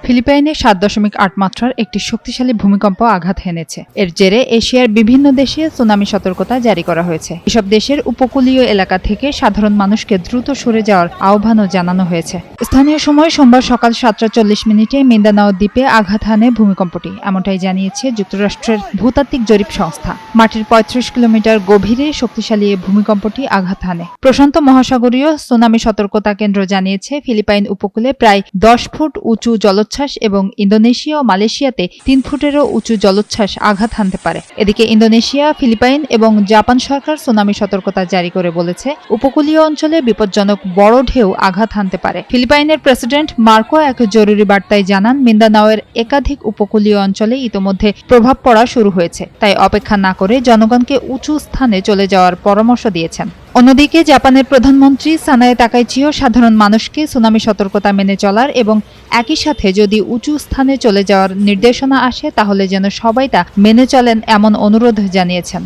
ফিলিপাইনে ৭.৮ মাত্রার একটি শক্তিশালী ভূমিকম্প আঘাত হেনেছে। এর জেরে এশিয়ার বিভিন্ন দেশে সুনামি সতর্কতা জারি করা হয়েছে। এসব দেশের উপকূলীয় এলাকা থেকে সাধারণ মানুষকে দ্রুত সরে যাওয়ার আহ্বানও জানানো হয়েছে। স্থানীয় সময় সোমবার সকাল ৭টা ৪০ মিন্দানাও দ্বীপে আঘাত হানে ভূমিকম্পটি, এমনটাই জানিয়েছে যুক্তরাষ্ট্রের ভূতাত্ত্বিক জরিপ সংস্থা। মাটির ৩৫ কিলোমিটার গভীরে শক্তিশালী এই ভূমিকম্পটি আঘাত হানে। প্রশান্ত মহাসাগরীয় সুনামি সতর্কতা কেন্দ্র জানিয়েছে, ফিলিপাইন উপকূলে প্রায় ১০ ফুট উঁচু জলোচ্ছ্বাস এবং ইন্দোনেশিয়া ও মালয়েশিয়াতে ৩ ফুটেরও উঁচু জলোচ্ছ্বাস আঘাত হানতে পারে। এদিকে ইন্দোনেশিয়া, ফিলিপাইন এবং জাপান সরকার সুনামি সতর্কতা জারি করে বলেছে, উপকূলীয় অঞ্চলে বিপজ্জনক বড় ঢেউ আঘাত হানতে পারে। ফিলিপাইনের প্রেসিডেন্ট মার্কো এক জরুরি বার্তায় জানান, মিন্দানাওয়ের একাধিক উপকূলীয় অঞ্চলে ইতোমধ্যে প্রভাব পড়া শুরু হয়েছে, তাই অপেক্ষা না করে জনগণকে উঁচু স্থানে চলে যাওয়ার পরামর্শ দিয়েছেন। অন্যদিকে জাপানের প্রধানমন্ত্রী সানায়ে তাকাইচিও সাধারণ মানুষকে সুনামি সতর্কতা মেনে চলার এবং একই সাথে যদি উঁচু স্থানে চলে যাওয়ার নির্দেশনা আসে তাহলে যেন সবাই তা মেনে চলেন এমন অনুরোধ জানিয়েছেন।